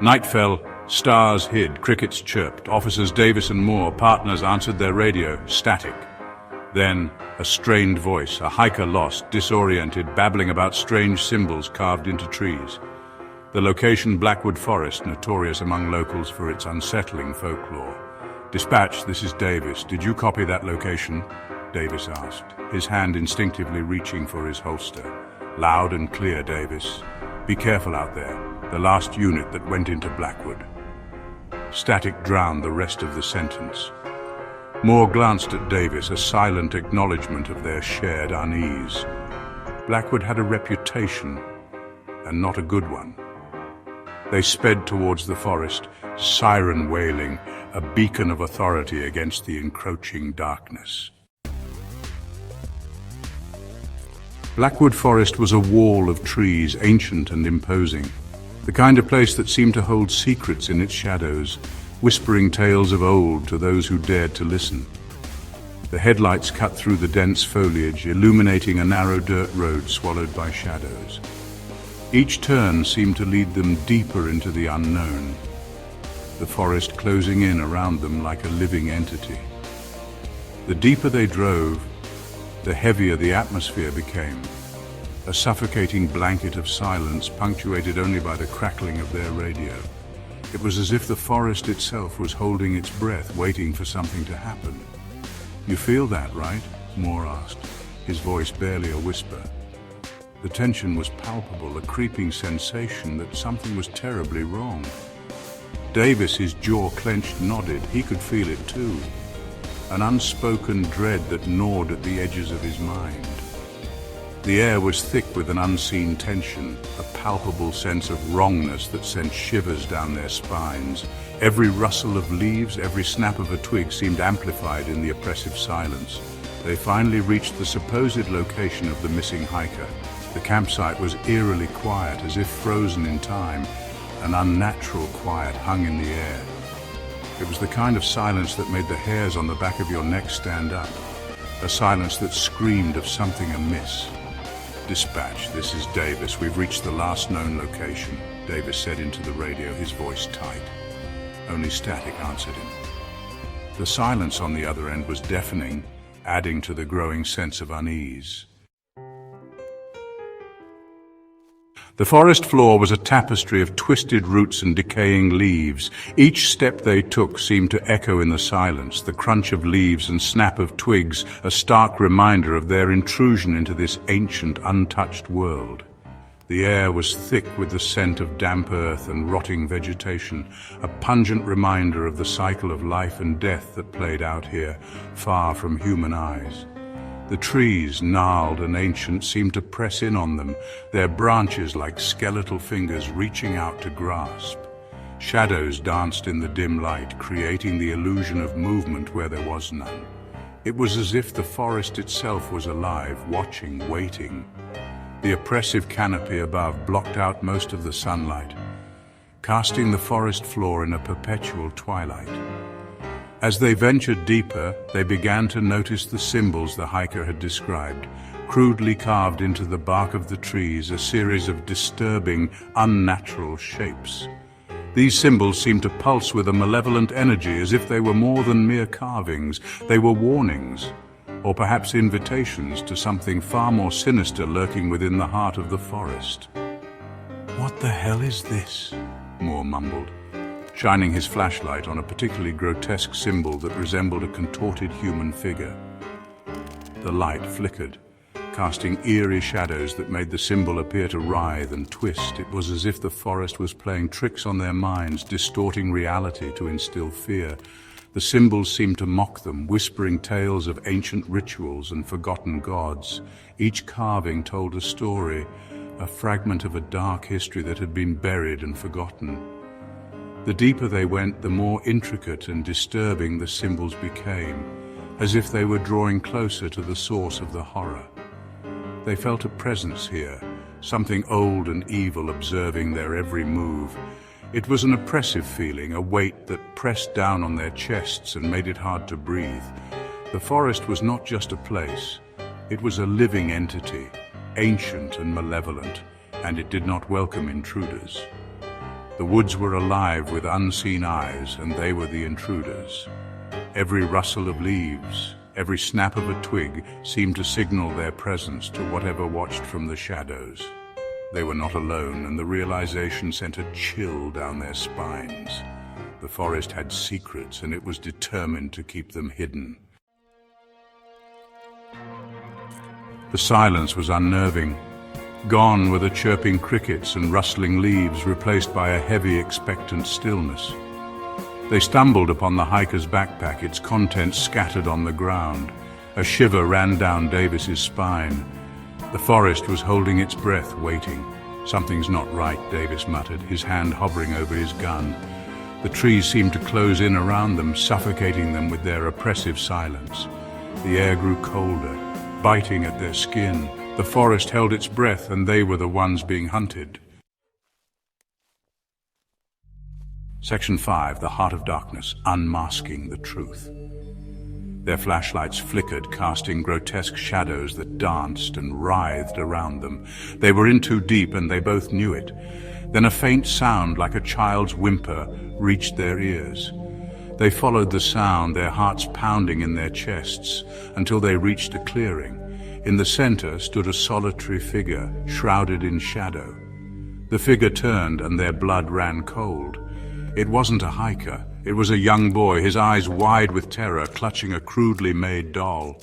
Night fell, stars hid, crickets chirped, officers Davis and Moore, partners, answered their radio, static. Then, a strained voice, a hiker lost, disoriented, babbling about strange symbols carved into trees. The location, Blackwood Forest, notorious among locals for its unsettling folklore. "Dispatch, this is Davis. Did you copy that location?" Davis asked, his hand instinctively reaching for his holster. "Loud and clear, Davis. Be careful out there. The last unit that went into Blackwood." Static drowned the rest of the sentence. Moore glanced at Davis, a silent acknowledgement of their shared unease. Blackwood had a reputation, and not a good one. They sped towards the forest, siren wailing, a beacon of authority against the encroaching darkness. Blackwood Forest was a wall of trees, ancient and imposing. The kind of place that seemed to hold secrets in its shadows, whispering tales of old to those who dared to listen. The headlights cut through the dense foliage, illuminating a narrow dirt road swallowed by shadows. Each turn seemed to lead them deeper into the unknown, the forest closing in around them like a living entity. The deeper they drove, the heavier the atmosphere became, a suffocating blanket of silence punctuated only by the crackling of their radio. It was as if the forest itself was holding its breath, waiting for something to happen. "You feel that, right?" Moore asked, his voice barely a whisper. The tension was palpable, a creeping sensation that something was terribly wrong. Davis, his jaw clenched, nodded. He could feel it too. An unspoken dread that gnawed at the edges of his mind. The air was thick with an unseen tension, a palpable sense of wrongness that sent shivers down their spines. Every rustle of leaves, every snap of a twig seemed amplified in the oppressive silence. They finally reached the supposed location of the missing hiker. The campsite was eerily quiet, as if frozen in time. An unnatural quiet hung in the air. It was the kind of silence that made the hairs on the back of your neck stand up. A silence that screamed of something amiss. "Dispatch, this is Davis. We've reached the last known location," Davis said into the radio, his voice tight. Only static answered him. The silence on the other end was deafening, adding to the growing sense of unease. The forest floor was a tapestry of twisted roots and decaying leaves. Each step they took seemed to echo in the silence, the crunch of leaves and snap of twigs, a stark reminder of their intrusion into this ancient, untouched world. The air was thick with the scent of damp earth and rotting vegetation, a pungent reminder of the cycle of life and death that played out here, far from human eyes. The trees, gnarled and ancient, seemed to press in on them, their branches like skeletal fingers reaching out to grasp. Shadows danced in the dim light, creating the illusion of movement where there was none. It was as if the forest itself was alive, watching, waiting. The oppressive canopy above blocked out most of the sunlight, casting the forest floor in a perpetual twilight. As they ventured deeper, they began to notice the symbols the hiker had described, crudely carved into the bark of the trees, a series of disturbing, unnatural shapes. These symbols seemed to pulse with a malevolent energy, as if they were more than mere carvings. They were warnings, or perhaps invitations to something far more sinister lurking within the heart of the forest. "What the hell is this?" Moore mumbled, shining his flashlight on a particularly grotesque symbol that resembled a contorted human figure. The light flickered, casting eerie shadows that made the symbol appear to writhe and twist. It was as if the forest was playing tricks on their minds, distorting reality to instill fear. The symbols seemed to mock them, whispering tales of ancient rituals and forgotten gods. Each carving told a story, a fragment of a dark history that had been buried and forgotten. The deeper they went, the more intricate and disturbing the symbols became, as if they were drawing closer to the source of the horror. They felt a presence here, something old and evil observing their every move. It was an oppressive feeling, a weight that pressed down on their chests and made it hard to breathe. The forest was not just a place, it was a living entity, ancient and malevolent, and it did not welcome intruders. The woods were alive with unseen eyes, and they were the intruders. Every rustle of leaves, every snap of a twig seemed to signal their presence to whatever watched from the shadows. They were not alone, and the realization sent a chill down their spines. The forest had secrets, and it was determined to keep them hidden. The silence was unnerving. Gone were the chirping crickets and rustling leaves, replaced by a heavy, expectant stillness. They stumbled upon the hiker's backpack, its contents scattered on the ground. A shiver ran down Davis's spine. The forest was holding its breath, waiting. "Something's not right," Davis muttered, his hand hovering over his gun. The trees seemed to close in around them, suffocating them with their oppressive silence. The air grew colder, biting at their skin. The forest held its breath, and they were the ones being hunted. Section 5, The Heart of Darkness, Unmasking the Truth. Their flashlights flickered, casting grotesque shadows that danced and writhed around them. They were in too deep, and they both knew it. Then a faint sound, like a child's whimper, reached their ears. They followed the sound, their hearts pounding in their chests, until they reached a clearing. In the center stood a solitary figure, shrouded in shadow. The figure turned, and their blood ran cold. It wasn't a hiker. It was a young boy, his eyes wide with terror, clutching a crudely made doll.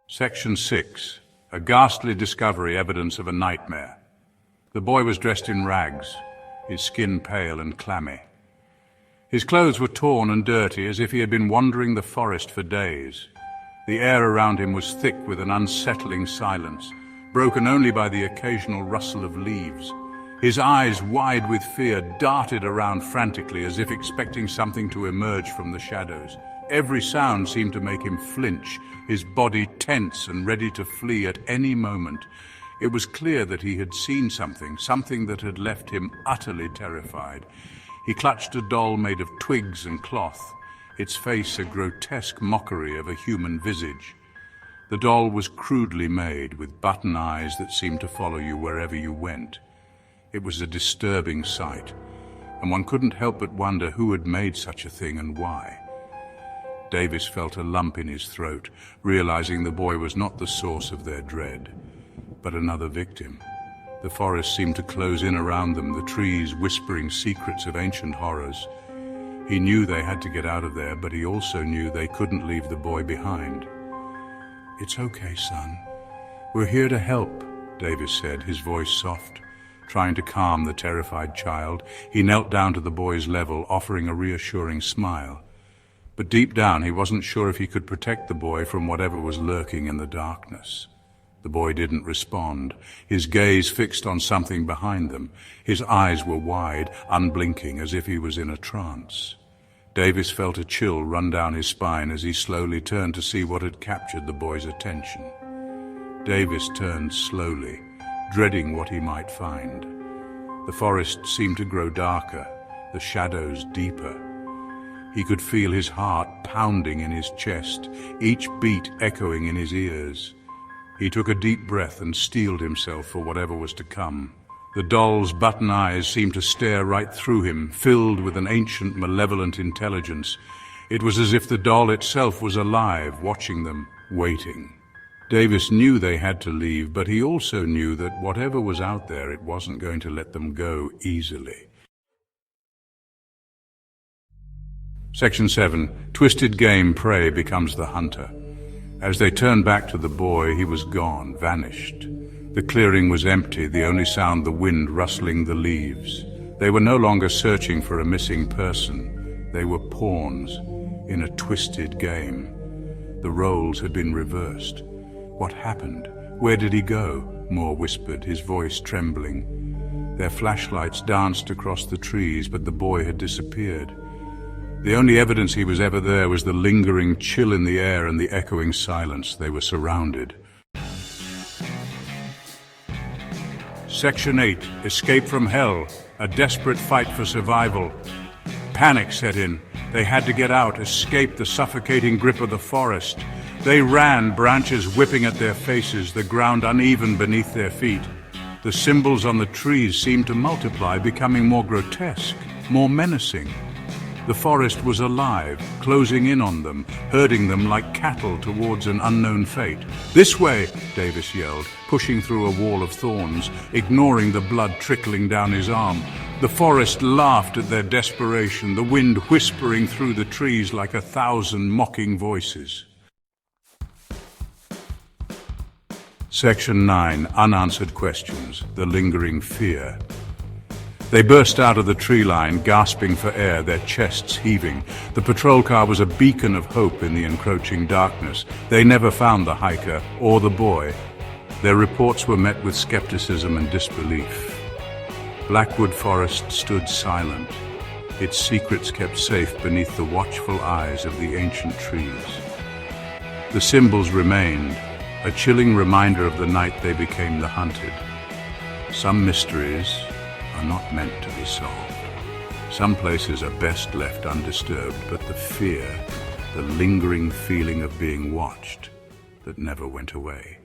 Section 6. A ghastly discovery, evidence of a nightmare. The boy was dressed in rags, his skin pale and clammy. His clothes were torn and dirty, as if he had been wandering the forest for days. The air around him was thick with an unsettling silence, broken only by the occasional rustle of leaves. His eyes, wide with fear, darted around frantically, as if expecting something to emerge from the shadows. Every sound seemed to make him flinch, his body tense and ready to flee at any moment. It was clear that he had seen something that had left him utterly terrified. He clutched a doll made of twigs and cloth, its face a grotesque mockery of a human visage. The doll was crudely made, with button eyes that seemed to follow you wherever you went. It was a disturbing sight, and one couldn't help but wonder who had made such a thing and why. Davis felt a lump in his throat, realizing the boy was not the source of their dread, but another victim. The forest seemed to close in around them, the trees whispering secrets of ancient horrors. He knew they had to get out of there, but he also knew they couldn't leave the boy behind. "It's okay, son. We're here to help," Davis said, his voice soft. Trying to calm the terrified child, he knelt down to the boy's level, offering a reassuring smile. But deep down, he wasn't sure if he could protect the boy from whatever was lurking in the darkness. The boy didn't respond, his gaze fixed on something behind them. His eyes were wide, unblinking, as if he was in a trance. Davis felt a chill run down his spine as he slowly turned to see what had captured the boy's attention. Davis turned slowly, dreading what he might find. The forest seemed to grow darker, the shadows deeper. He could feel his heart pounding in his chest, each beat echoing in his ears. He took a deep breath and steeled himself for whatever was to come. The doll's button eyes seemed to stare right through him, filled with an ancient, malevolent intelligence. It was as if the doll itself was alive, watching them, waiting. Davis knew they had to leave, but he also knew that whatever was out there, it wasn't going to let them go easily. Section 7. Twisted game prey becomes the hunter. As they turned back to the boy, he was gone, vanished. The clearing was empty, the only sound the wind rustling the leaves. They were no longer searching for a missing person. They were pawns in a twisted game. The roles had been reversed. What happened? Where did he go? Moore whispered, his voice trembling. Their flashlights danced across the trees, but the boy had disappeared. The only evidence he was ever there was the lingering chill in the air and the echoing silence. They were surrounded. Section 8. Escape from hell. A desperate fight for survival. Panic set in. They had to get out, escape the suffocating grip of the forest. They ran, branches whipping at their faces, the ground uneven beneath their feet. The symbols on the trees seemed to multiply, becoming more grotesque, more menacing. The forest was alive, closing in on them, herding them like cattle towards an unknown fate. "This way!" Davis yelled, pushing through a wall of thorns, ignoring the blood trickling down his arm. The forest laughed at their desperation, the wind whispering through the trees like 1,000 mocking voices. Section 9. Unanswered Questions. The Lingering Fear. They burst out of the tree line, gasping for air, their chests heaving. The patrol car was a beacon of hope in the encroaching darkness. They never found the hiker or the boy. Their reports were met with skepticism and disbelief. Blackwood Forest stood silent, its secrets kept safe beneath the watchful eyes of the ancient trees. The symbols remained, a chilling reminder of the night they became the hunted. Some mysteries are not meant to be solved. Some places are best left undisturbed, but the fear, the lingering feeling of being watched, that never went away.